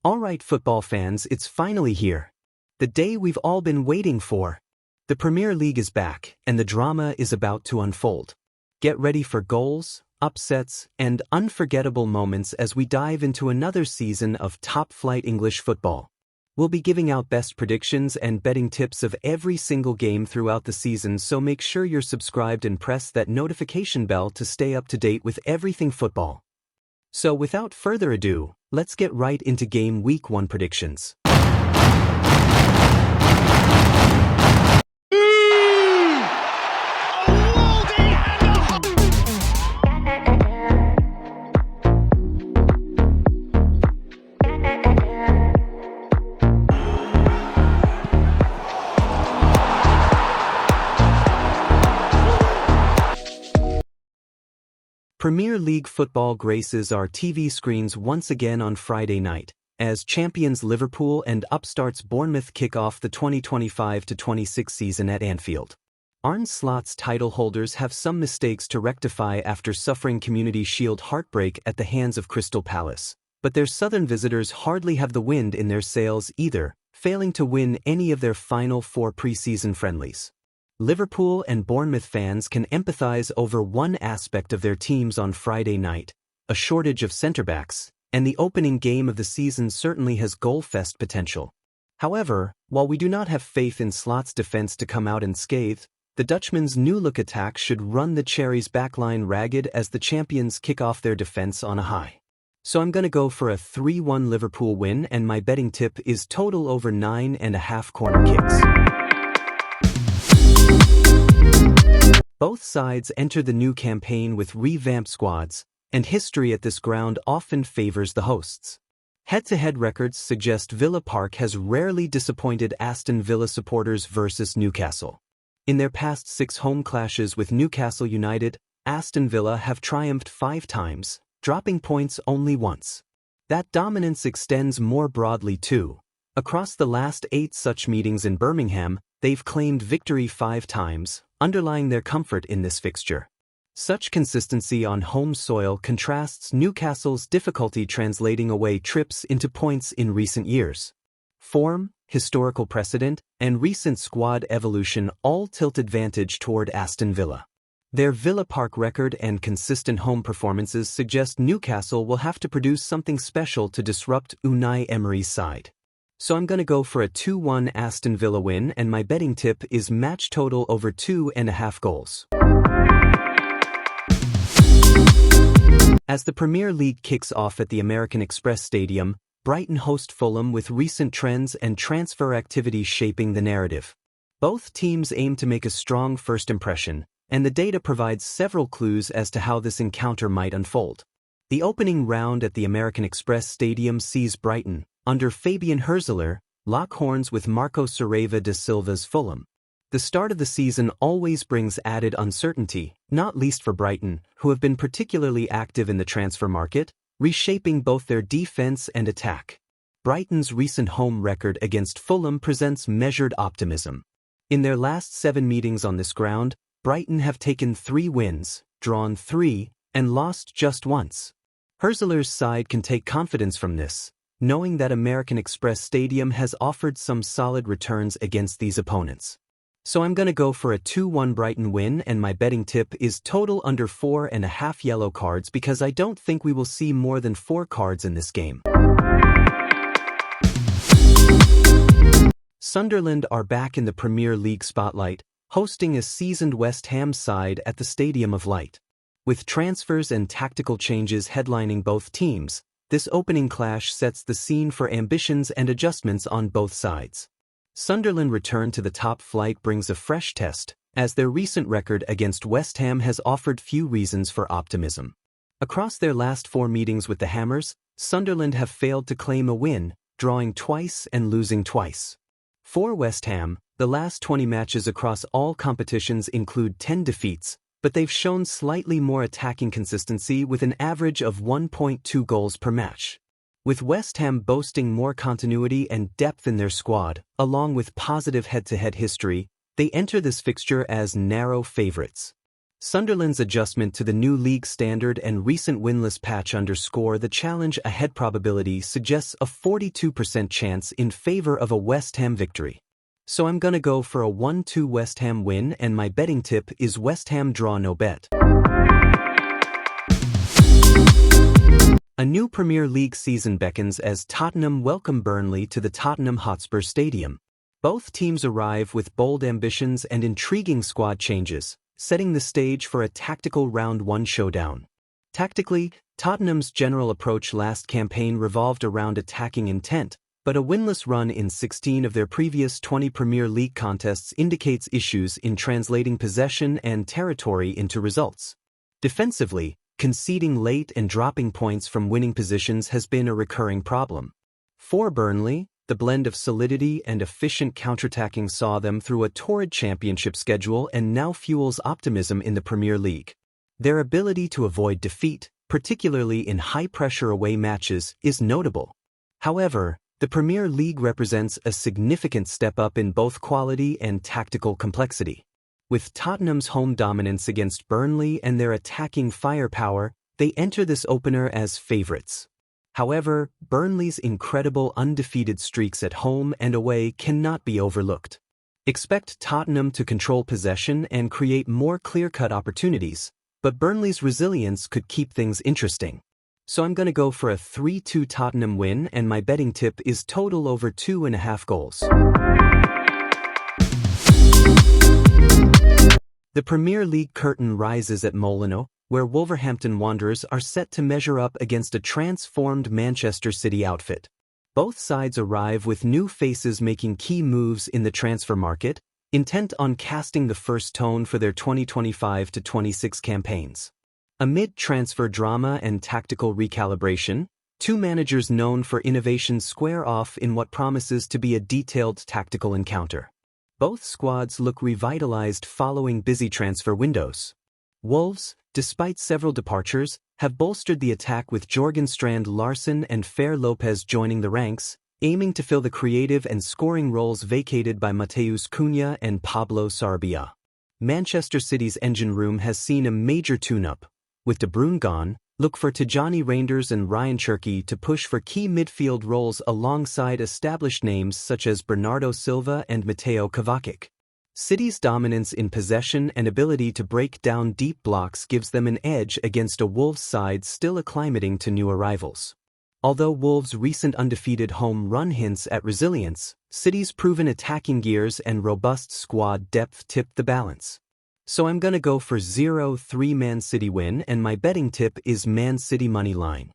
Alright football fans, it's finally here. The day we've all been waiting for. The Premier League is back, and the drama is about to unfold. Get ready for goals, upsets, and unforgettable moments as we dive into another season of top-flight English football. We'll be giving out best predictions and betting tips of every single game throughout the season, so make sure you're subscribed and press that notification bell to stay up to date with everything football. So without further ado, let's get right into Game Week 1 predictions. Premier League football graces our TV screens once again on Friday night, as champions Liverpool and upstarts Bournemouth kick off the 2025-26 season at Anfield. Arne Slot's title holders have some mistakes to rectify after suffering Community Shield heartbreak at the hands of Crystal Palace, but their southern visitors hardly have the wind in their sails either, failing to win any of their final 4 pre-season friendlies. Liverpool and Bournemouth fans can empathize over one aspect of their teams on Friday night, a shortage of centre-backs, and the opening game of the season certainly has goal-fest potential. However, while we do not have faith in Slot's defense to come out unscathed, the Dutchman's new-look attack should run the Cherries' backline ragged as the champions kick off their defense on a high. So I'm going to go for a 3-1 Liverpool win, and my betting tip is total over 9.5 corner kicks. Both sides enter the new campaign with revamped squads, and history at this ground often favors the hosts. Head-to-head records suggest Villa Park has rarely disappointed Aston Villa supporters versus Newcastle. In their past 6 home clashes with Newcastle United, Aston Villa have triumphed 5 times, dropping points only once. That dominance extends more broadly too. Across the last 8 such meetings in Birmingham, they've claimed victory 5 times, underlying their comfort in this fixture. Such consistency on home soil contrasts Newcastle's difficulty translating away trips into points in recent years. Form, historical precedent, and recent squad evolution all tilt advantage toward Aston Villa. Their Villa Park record and consistent home performances suggest Newcastle will have to produce something special to disrupt Unai Emery's side. So I'm going to go for a 2-1 Aston Villa win, and my betting tip is match total over 2.5 goals. As the Premier League kicks off at the American Express Stadium, Brighton host Fulham with recent trends and transfer activity shaping the narrative. Both teams aim to make a strong first impression, and the data provides several clues as to how this encounter might unfold. The opening round at the American Express Stadium sees Brighton, under Fabian Hürzeler, lock horns with Marco Saraiva da Silva's Fulham. The start of the season always brings added uncertainty, not least for Brighton, who have been particularly active in the transfer market, reshaping both their defense and attack. Brighton's recent home record against Fulham presents measured optimism. In their last 7 meetings on this ground, Brighton have taken 3 wins, drawn 3, and lost just once. Hürzeler's side can take confidence from this, knowing that American Express Stadium has offered some solid returns against these opponents. So I'm going to go for a 2-1 Brighton win, and my betting tip is total under 4.5 yellow cards, because I don't think we will see more than 4 cards in this game. Sunderland are back in the Premier League spotlight, hosting a seasoned West Ham side at the Stadium of Light. With transfers and tactical changes headlining both teams, this opening clash sets the scene for ambitions and adjustments on both sides. Sunderland's return to the top flight brings a fresh test, as their recent record against West Ham has offered few reasons for optimism. Across their last 4 meetings with the Hammers, Sunderland have failed to claim a win, drawing twice and losing twice. For West Ham, the last 20 matches across all competitions include 10 defeats, but they've shown slightly more attacking consistency with an average of 1.2 goals per match. With West Ham boasting more continuity and depth in their squad, along with positive head-to-head history, they enter this fixture as narrow favorites. Sunderland's adjustment to the new league standard and recent winless patch underscore the challenge ahead. Probability suggests a 42% chance in favor of a West Ham victory. So I'm gonna go for a 1-2 West Ham win, and my betting tip is West Ham draw no bet. A new Premier League season beckons as Tottenham welcome Burnley to the Tottenham Hotspur Stadium. Both teams arrive with bold ambitions and intriguing squad changes, setting the stage for a tactical round one showdown. Tactically, Tottenham's general approach last campaign revolved around attacking intent, but a winless run in 16 of their previous 20 Premier League contests indicates issues in translating possession and territory into results. Defensively, conceding late and dropping points from winning positions has been a recurring problem. For Burnley, the blend of solidity and efficient counterattacking saw them through a torrid championship schedule and now fuels optimism in the Premier League. Their ability to avoid defeat, particularly in high-pressure away matches, is notable. However, the Premier League represents a significant step up in both quality and tactical complexity. With Tottenham's home dominance against Burnley and their attacking firepower, they enter this opener as favourites. However, Burnley's incredible undefeated streaks at home and away cannot be overlooked. Expect Tottenham to control possession and create more clear-cut opportunities, but Burnley's resilience could keep things interesting. So I'm gonna go for a 3-2 Tottenham win, and my betting tip is total over 2.5 goals. The Premier League curtain rises at Molineux, where Wolverhampton Wanderers are set to measure up against a transformed Manchester City outfit. Both sides arrive with new faces making key moves in the transfer market, intent on casting the first tone for their 2025-26 campaigns. Amid transfer drama and tactical recalibration, two managers known for innovation square off in what promises to be a detailed tactical encounter. Both squads look revitalized following busy transfer windows. Wolves, despite several departures, have bolstered the attack with Jorgen Strand Larsen and Fer Lopez joining the ranks, aiming to fill the creative and scoring roles vacated by Mateus Cunha and Pablo Sarabia. Manchester City's engine room has seen a major tune-up. With De Bruyne gone, look for Tijani Reinders and Ryan Cherki to push for key midfield roles alongside established names such as Bernardo Silva and Mateo Kovacic. City's dominance in possession and ability to break down deep blocks gives them an edge against a Wolves side still acclimating to new arrivals. Although Wolves' recent undefeated home run hints at resilience, City's proven attacking gears and robust squad depth tip the balance. So I'm gonna go for 0-3 Man City win, and my betting tip is Man City money line.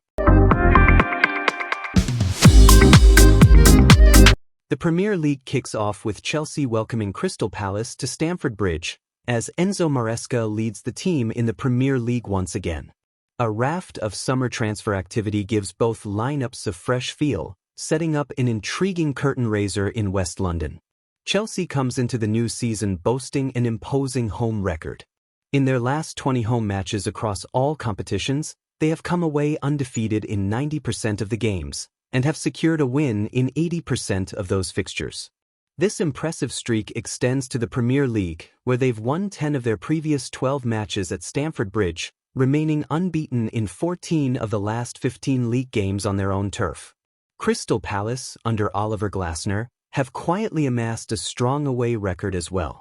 The Premier League kicks off with Chelsea welcoming Crystal Palace to Stamford Bridge, as Enzo Maresca leads the team in the Premier League once again. A raft of summer transfer activity gives both lineups a fresh feel, setting up an intriguing curtain raiser in West London. Chelsea comes into the new season boasting an imposing home record. In their last 20 home matches across all competitions, they have come away undefeated in 90% of the games, and have secured a win in 80% of those fixtures. This impressive streak extends to the Premier League, where they've won 10 of their previous 12 matches at Stamford Bridge, remaining unbeaten in 14 of the last 15 league games on their own turf. Crystal Palace, under Oliver Glasner, have quietly amassed a strong away record as well.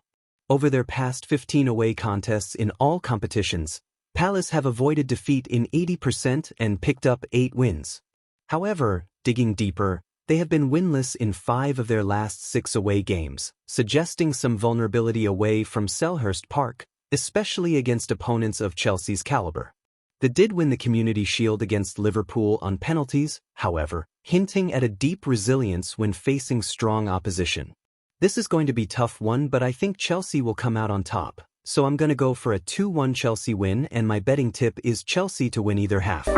Over their past 15 away contests in all competitions, Palace have avoided defeat in 80% and picked up 8 wins. However, digging deeper, they have been winless in 5 of their last 6 away games, suggesting some vulnerability away from Selhurst Park, especially against opponents of Chelsea's caliber. They did win the Community Shield against Liverpool on penalties, however, hinting at a deep resilience when facing strong opposition. This is going to be a tough one, but I think Chelsea will come out on top, so I'm going to go for a 2-1 Chelsea win, and my betting tip is Chelsea to win either half.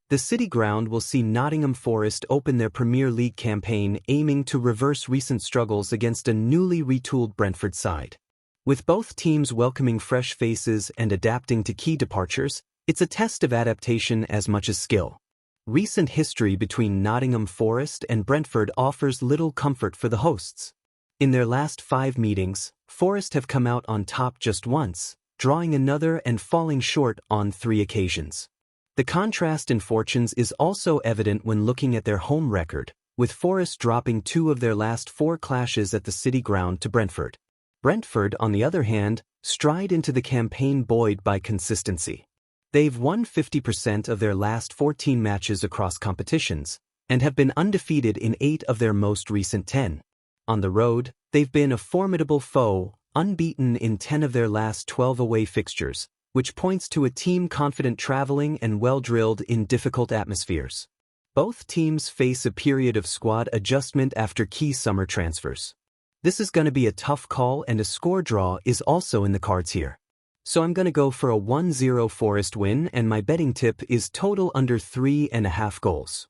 The City Ground will see Nottingham Forest open their Premier League campaign, aiming to reverse recent struggles against a newly retooled Brentford side. With both teams welcoming fresh faces and adapting to key departures, it's a test of adaptation as much as skill. Recent history between Nottingham Forest and Brentford offers little comfort for the hosts. In their last 5 meetings, Forest have come out on top just once, drawing another and falling short on 3 occasions. The contrast in fortunes is also evident when looking at their home record, with Forest dropping 2 of their last 4 clashes at the City Ground to Brentford. Brentford, on the other hand, stride into the campaign buoyed by consistency. They've won 50% of their last 14 matches across competitions, and have been undefeated in 8 of their most recent 10. On the road, they've been a formidable foe, unbeaten in 10 of their last 12 away fixtures, which points to a team confident traveling and well-drilled in difficult atmospheres. Both teams face a period of squad adjustment after key summer transfers. This is going to be a tough call, and a score draw is also in the cards here. So I'm going to go for a 1-0 Forest win, and my betting tip is total under 3.5 goals.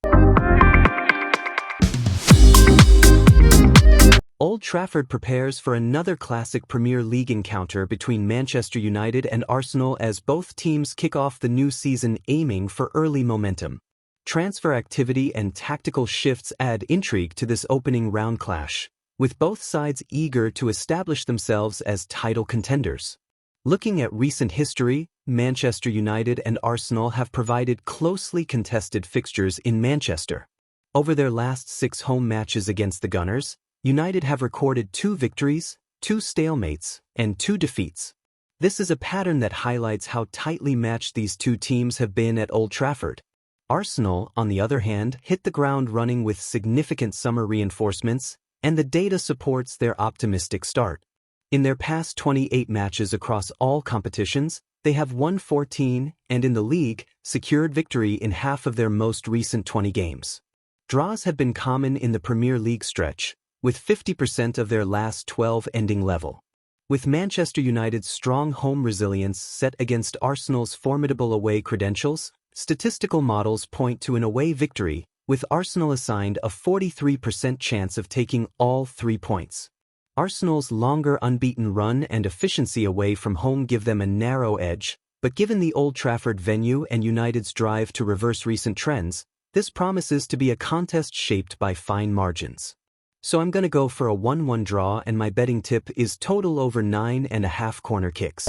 Old Trafford prepares for another classic Premier League encounter between Manchester United and Arsenal as both teams kick off the new season aiming for early momentum. Transfer activity and tactical shifts add intrigue to this opening round clash, with both sides eager to establish themselves as title contenders. Looking at recent history, Manchester United and Arsenal have provided closely contested fixtures in Manchester. Over their last 6 home matches against the Gunners, United have recorded 2 victories, 2 stalemates, and 2 defeats. This is a pattern that highlights how tightly matched these 2 teams have been at Old Trafford. Arsenal, on the other hand, hit the ground running with significant summer reinforcements, and the data supports their optimistic start. In their past 28 matches across all competitions, they have won 14 and in the league, secured victory in half of their most recent 20 games. Draws have been common in the Premier League stretch, with 50% of their last 12 ending level. With Manchester United's strong home resilience set against Arsenal's formidable away credentials, statistical models point to an away victory, with Arsenal assigned a 43% chance of taking all 3 points. Arsenal's longer unbeaten run and efficiency away from home give them a narrow edge, but given the Old Trafford venue and United's drive to reverse recent trends, this promises to be a contest shaped by fine margins. So I'm going to go for a 1-1 draw, and my betting tip is total over 9.5 corner kicks.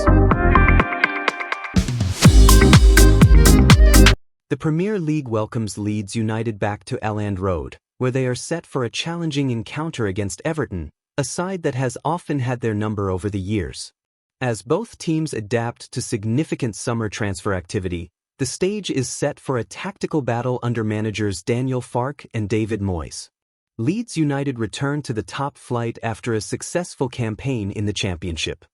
The Premier League welcomes Leeds United back to Elland Road, where they are set for a challenging encounter against Everton, a side that has often had their number over the years. As both teams adapt to significant summer transfer activity, the stage is set for a tactical battle under managers Daniel Farke and David Moyes. Leeds United return to the top flight after a successful campaign in the Championship.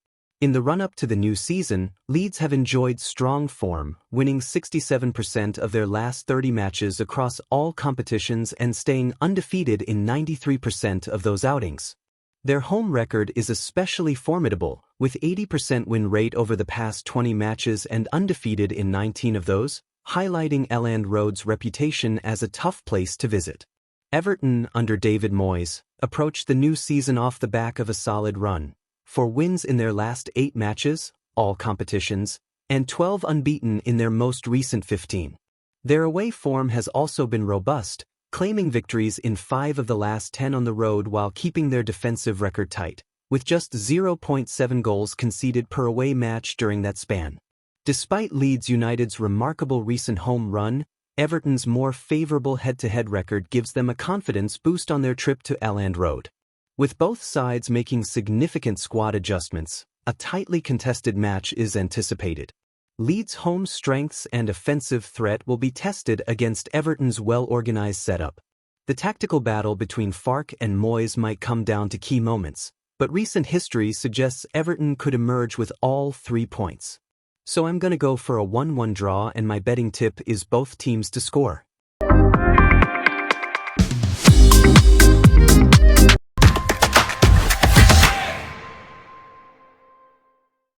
In the run-up to the new season, Leeds have enjoyed strong form, winning 67% of their last 30 matches across all competitions and staying undefeated in 93% of those outings. Their home record is especially formidable, with 80% win rate over the past 20 matches and undefeated in 19 of those, highlighting Elland Road's reputation as a tough place to visit. Everton, under David Moyes, approached the new season off the back of a solid run, 4 wins in their last 8 matches, all competitions, and 12 unbeaten in their most recent 15. Their away form has also been robust, claiming victories in 5 of the last 10 on the road while keeping their defensive record tight, with just 0.7 goals conceded per away match during that span. Despite Leeds United's remarkable recent home run, Everton's more favorable head-to-head record gives them a confidence boost on their trip to Elland Road. With both sides making significant squad adjustments, a tightly contested match is anticipated. Leeds' home strengths and offensive threat will be tested against Everton's well-organized setup. The tactical battle between Farke and Moyes might come down to key moments, but recent history suggests Everton could emerge with all 3 points. So I'm going to go for a 1-1 draw, and my betting tip is both teams to score.